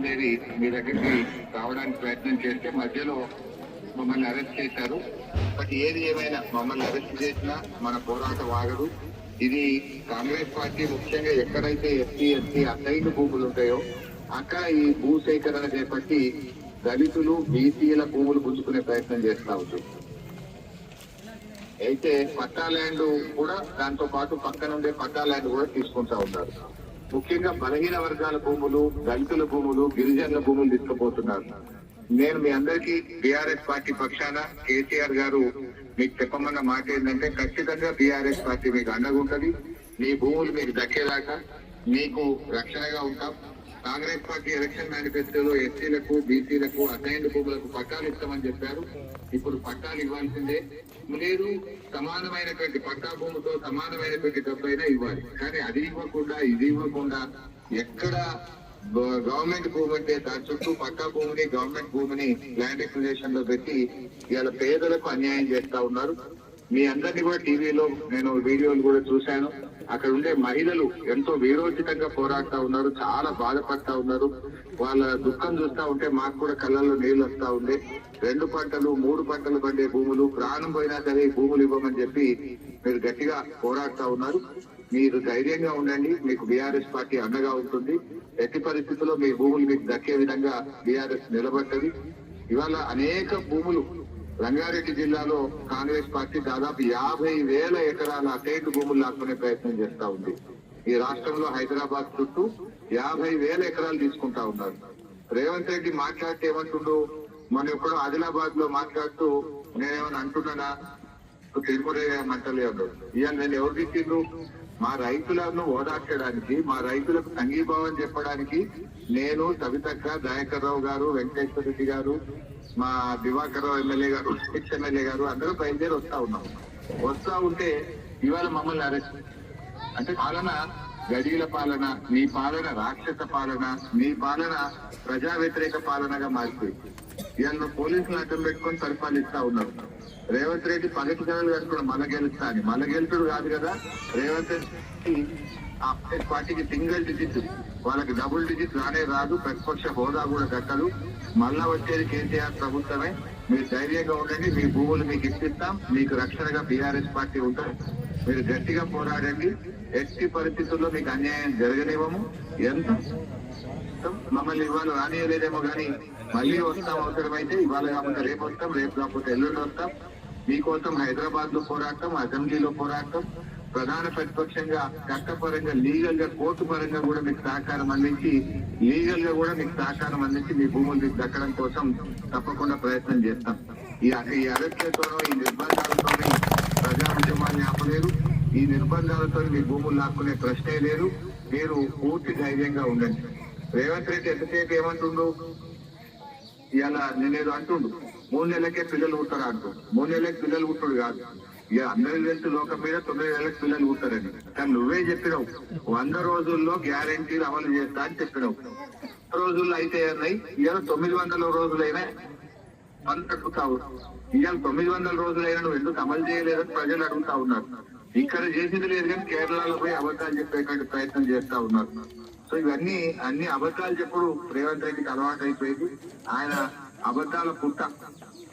బయలుదేరి మీ దగ్గరికి రావడానికి ప్రయత్నం చేస్తే మధ్యలో మమ్మల్ని అరెస్ట్ చేశారు. బట్ ఏది ఏమైనా మమ్మల్ని అరెస్ట్ చేసినా మన పోరాటం ఆగదు. ఇది కాంగ్రెస్ పార్టీ ముఖ్యంగా ఎక్కడైతే ఎస్సీ అసైన్ భూములు ఉంటాయో అక్కడ ఈ భూ సేకరణ చేపట్టి దళితులు బీసీల భూములు పుంజుకునే ప్రయత్నం చేస్తా ఉంటుంది. అయితే పట్టా ల్యాండ్ కూడా దాంతో పాటు పక్కన ఉండే పట్టా ల్యాండ్ కూడా తీసుకుంటా ఉన్నారు. ముఖ్యంగా బలహీన వర్గాల భూములు, దళితుల భూములు, గిరిజనుల భూములు తీసుకుపోతున్నారు. నేను మీ అందరికీ బీఆర్ఎస్ పార్టీ పక్షాన కేసీఆర్ గారు మీకు చెప్పమన్న మాట ఏంటంటే ఖచ్చితంగా బీఆర్ఎస్ పార్టీ మీకు అండగా ఉంటది. మీ భూములు మీకు దక్కేదాకా మీకు రక్షణగా ఉంటాం. కాంగ్రెస్ పార్టీ ఎలక్షన్ మేనిఫెస్టోలో ఎస్సీలకు, బీసీలకు అసైన్డ్ భూములకు పట్టాలు ఇస్తామని చెప్పారు. ఇప్పుడు పట్టాలు ఇవ్వాల్సిందే. లేదు, సమానమైనటువంటి పట్టా భూమితో సమానమైనటువంటి డబ్బైనా ఇవ్వాలి. కానీ అది ఇవ్వకుండా ఇది ఇవ్వకుండా ఎక్కడ గవర్నమెంట్ భూమి అంటే దాని చుట్టూ పట్టా భూమిని, గవర్నమెంట్ భూమిని ల్యాండ్ ఎక్విజిషన్ లో పెట్టి ఇవాళ పేదలకు అన్యాయం చేస్తా ఉన్నారు. మీ అందరినీ కూడా టీవీలో నేను వీడియోలు కూడా చూశాను. అక్కడ ఉండే మహిళలు ఎంతో వీరోచితంగా పోరాడుతా ఉన్నారు, చాలా బాధపడతా ఉన్నారు. వాళ్ళ దుఃఖం చూస్తా ఉంటే మాకు కూడా కళ్ళల్లో నీళ్లు వస్తా ఉండే. 2 పంటలు 3 పంటలు పండే భూములు, ప్రాణం పోయినా సరే భూములు ఇవ్వమని చెప్పి మీరు గట్టిగా పోరాడుతా ఉన్నారు. మీరు ధైర్యంగా ఉండండి, మీకు బీఆర్ఎస్ పార్టీ అండగా ఉంటుంది. ఎట్టి పరిస్థితుల్లో మీ భూములు మీకు దక్కే విధంగా బీఆర్ఎస్ నిలబడ్డది. ఇవాళ అనేక భూములు రంగారెడ్డి జిల్లాలో కాంగ్రెస్ పార్టీ దాదాపు 50,000 ఎకరాల అసైన్డ్ భూములు లాక్కునే ప్రయత్నం చేస్తా ఉంది. ఈ రాష్ట్రంలో హైదరాబాద్ చుట్టూ 50,000 ఎకరాలు తీసుకుంటా ఉన్నారు. రేవంత్ రెడ్డి మాట్లాడితే ఏమంటుండు, మన ఎప్పుడో ఆదిలాబాద్ లో మాట్లాడుతూ నేనేమన్నా అంటున్నానా, తిరుమల మంటలేదు. ఇవాళ నేను ఎవరు తిట్టిండు, మా రైతులను ఓదార్చడానికి, మా రైతులకు సంఘీభావం చెప్పడానికి నేను, సవితక్క, దయాకర్ రావు గారు, వెంకటేశ్వర రెడ్డి గారు, మా దివాకర్ రావు ఎమ్మెల్యే గారు, ఎమ్మెల్యే గారు అందరూ బయలుదేరి వస్తా ఉన్నాం. వస్తా ఉంటే ఇవాళ మమ్మల్ని అరెస్ట్ అంటే పాలన గడిల పాలన, మీ పాలన రాక్షస పాలన, మీ పాలన ప్రజా వ్యతిరేక పాలనగా మారిపోయింది. ఇవాళ పోలీసులు అడ్డం పెట్టుకొని పరిపాలిస్తా ఉన్నారు. రేవంత్ రెడ్డి పగటి కళలు కనుకున్నాడు మన గెలుస్తా అని. మన గెలుతుడు కాదు కదా రేవంత్ రెడ్డి. పార్టీకి సింగిల్ డిజిట్, వాళ్ళకి డబుల్ డిజిట్ రానే రాదు. ప్రతిపక్ష హోదా కూడా దక్కదు. మళ్ళా వచ్చేది కేసీఆర్ ప్రభుత్వమే. మీరు ధైర్యంగా ఉండండి, మీ భూములు మీకు ఇప్పిస్తాం. మీకు రక్షణగా బీఆర్ఎస్ పార్టీ ఉంటుంది. మీరు గట్టిగా పోరాడండి. ఎట్టి పరిస్థితుల్లో మీకు అన్యాయం జరగనివ్వము. ఎంత మమ్మల్ని ఇవాళ రానియలేదేమో కానీ మళ్ళీ వస్తాం. అవసరమైతే ఇవాళ కాకపోతే రేపు వస్తాం, రేపు కాకపోతే ఎల్లుండి వస్తాం. మీకోసం హైదరాబాద్ లో పోరాటం, అసెంబ్లీలో పోరాటం, ప్రధాన ప్రతిపక్షంగా చట్టపరంగా లీగల్ గా కోర్టు పరంగా కూడా మీకు సహకారం అందించి, లీగల్ గా కూడా మీకు సహకారం అందించి మీ భూములు మీకు దక్కడం కోసం తప్పకుండా ప్రయత్నం చేస్తాం. ఈ అరెస్ట్లతోనో ఈ నిర్బంధాలతోనే ప్రజా ఉద్యమాన్ని ఆపలేరు. ఈ నిర్బంధాలతో మీ భూములు లాక్కునే ప్రశ్నే లేదు. మీరు పూర్తి ధైర్యంగా ఉండండి. రేవంత్ రెడ్డి ఎంతసేపు ఏమంటుండు, ఇలా నేనేదో అంటుండు 3 నెలలకే పిల్లలు పుట్టారు అంటూ. 3 నెలలకు పిల్లలు పుట్టుడు కాదు. ఇక అందరికి తెలుసు లోకం మీద 9 నెలలకు పిల్లలు పుట్టారని. కానీ నువ్వే చెప్పినావు 100 రోజుల్లో గ్యారంటీలు అమలు చేస్తా అని చెప్పినావు. 100 రోజుల్లో అయితే అన్నాయి. ఇవాళ 900 రోజులైనా అడుగుతావు. ఇవాళ 900 రోజులైనా నువ్వు ఎందుకు అమలు చేయలేదని ప్రజలు అడుగుతా ఉన్నారు. ఇక్కడ చేసింది లేదు కానీ కేరళలో పోయి అబద్ధాలు చెప్పేటువంటి ప్రయత్నం చేస్తా ఉన్నారు. సో ఇవన్నీ అన్ని అబద్ధాలు చెప్పుడు రేవంత్ రెడ్డికి అలవాటు అయిపోయింది. ఆయన అబద్ధాల పుట్ట.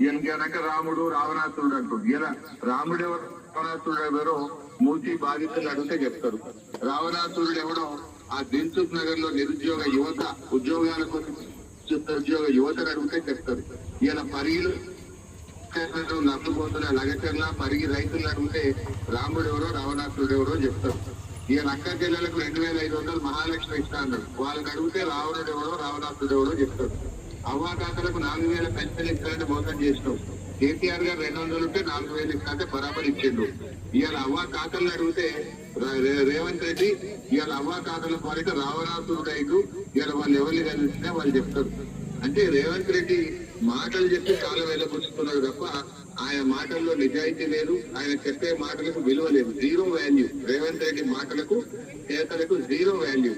ఈయనకనక రాముడు రావణాసురుడు అంటారు. ఇలా రాముడు ఎవరు, రావణాసురుడు ఎవరో మూర్తి బాధితులు అడిగితే చెప్తారు. రావణాసురుడు ఎవడో ఆ దిల్సుఖ్ నగర్ లో నిరుద్యోగ యువత, ఉద్యోగాల కోసం ఉద్యోగ యువతను అడిగితే చెప్తారు. ఇలా పరిగిలు నష్టపోతున్న లగచర్ల పరిగి రైతులు అడిగితే రాముడు ఎవరో రావణాసురుడు ఎవరో చెప్తారు. ఈయన అక్క చెల్లెలకు 2,500 మహాలక్ష్మి ఇస్తా అన్నాడు. వాళ్ళకి అడిగితే రావణుడు ఎవడో రావణాసురుడు ఎవడో చెప్తారు. అవ్వాతాతలకు 4,000 పెన్షన్ ఇస్తారంటే మోసం చేసినావు. కేసీఆర్ గారు 200 ఉంటే 4,000 ఇస్తాంటే బరాబర్ ఇచ్చిండు. ఇవాళ అవ్వాతాతలను అడిగితే రేవంత్ రెడ్డి ఇవాళ అవ్వాతాతల పాలిట రావణాసురుడు అయిండు. ఇవాళ వాళ్ళు ఎవరిని కలిసినా వాళ్ళు చెప్తారు. అంటే రేవంత్ రెడ్డి మాటలు చెప్పి కాలం వెళ్ళబుచ్చుతున్నాడు తప్ప ఆయన మాటల్లో నిజాయితీ లేదు. ఆయన చెప్పే మాటలకు విలువ లేదు. 0 వాల్యూ. రేవంత్ రెడ్డి మాటలకు చేతలకు 0 వాల్యూ.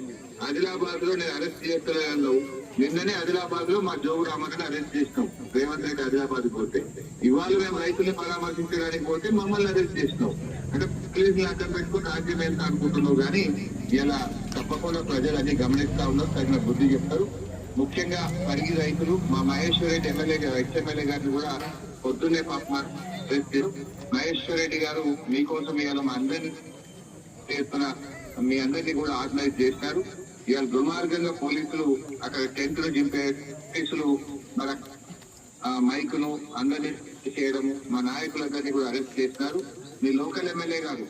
ఆదిలాబాద్ లో నేను అరెస్ట్ చేస్తున్నాను. నిన్ననే ఆదిలాబాద్ లో మా జోగు రామకని అరెస్ట్ చేసినాం. రేవంత్ రెడ్డి ఆదిలాబాద్ పోతే ఇవాళ మేము రైతుల్ని పరామర్శించడానికి పోతే మమ్మల్ని అరెస్ట్ చేసినాం. అంటే పోలీసులు అడ్డం పెట్టుకుని రాజ్యం ఎంత అనుకుంటున్నావు. కానీ ఇలా తప్పకుండా ప్రజలు అన్ని గమనిస్తా ఉన్నారు. తగిన బుద్ధి చెప్తారు. ముఖ్యంగా పరిగి రైతులు మా మహేశ్వర్ రెడ్డి ఎక్స్ఎమ్మెల్యే గారిని కూడా పొద్దున్నే పాప మహేశ్వర్ రెడ్డి గారు మీకోసం ఇవాళ మా అందరినీ చేస్తున్న మీ అందరినీ కూడా ఆర్గనైజ్ చేశారు. ఇవాళ దుర్మార్గంగా పోలీసులు అక్కడ టెంట్లు జింపే పోలీసులు మన మైకును అందరినీ చేయడము, మా నాయకులందరినీ కూడా అరెస్ట్ చేస్తున్నారు. మీ లోకల్ ఎమ్మెల్యే గారు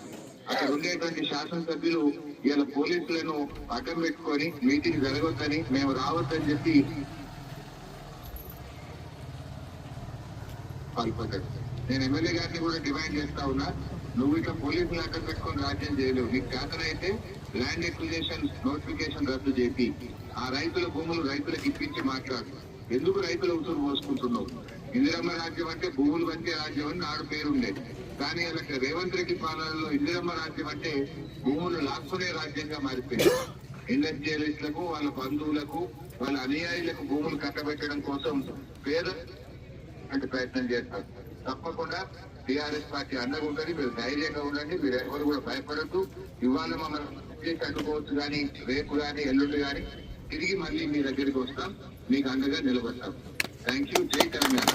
అక్కడ ఉండేటువంటి శాసనసభ్యులు ఇవాళ పోలీసులను అడ్డం పెట్టుకొని మీటింగ్ జరగొద్దని, మేము రావద్దని చెప్పి పాల్పడ్డాడు. నేను ఎమ్మెల్యే గారిని కూడా డిమాండ్ చేస్తా ఉన్నా, నువ్వు ఇట్లా పోలీసులు అడ్డం పెట్టుకొని రాజ్యం చేయలేవు. నీకు చేతనైతే ల్యాండ్ ఎక్విజిషన్ నోటిఫికేషన్ రద్దు చేసి ఆ రైతుల భూములు రైతులకు ఇప్పించి మాట్లాడు. ఎందుకు రైతుల ఉసురు పోసుకుంటున్నావు? ఇందిరమ్మ రాజ్యం అంటే భూములు పంచే రాజ్యం అని నాడు పేరుండేది. కానీ అలా రేవంత్ రెడ్డి పాలనలో ఇందిరమ్మ రాజ్యం అంటే భూములు లాక్కునే రాజ్యంగా మారిపోయింది. ఇండస్ట్రియలిస్టులకు, వాళ్ళ బంధువులకు, వాళ్ళ అనుయాయులకు భూములు కట్టబెట్టడం కోసం పేద అంటే ప్రయత్నం చేస్తారు. తప్పకుండా టీఆర్ఎస్ పార్టీ అండగా ఉండండి. మీరు ధైర్యంగా ఉండండి. మీరు ఎవరు కూడా భయపడద్దు. ఇవాళ మమ్మల్ని కట్టుకోవచ్చు కానీ రేపు కానీ ఎల్లుండి కానీ తిరిగి మళ్ళీ మీ దగ్గరికి వస్తాం, మీకు అండగా నిలబడతాం. Thank you. జై తెలంగాణ.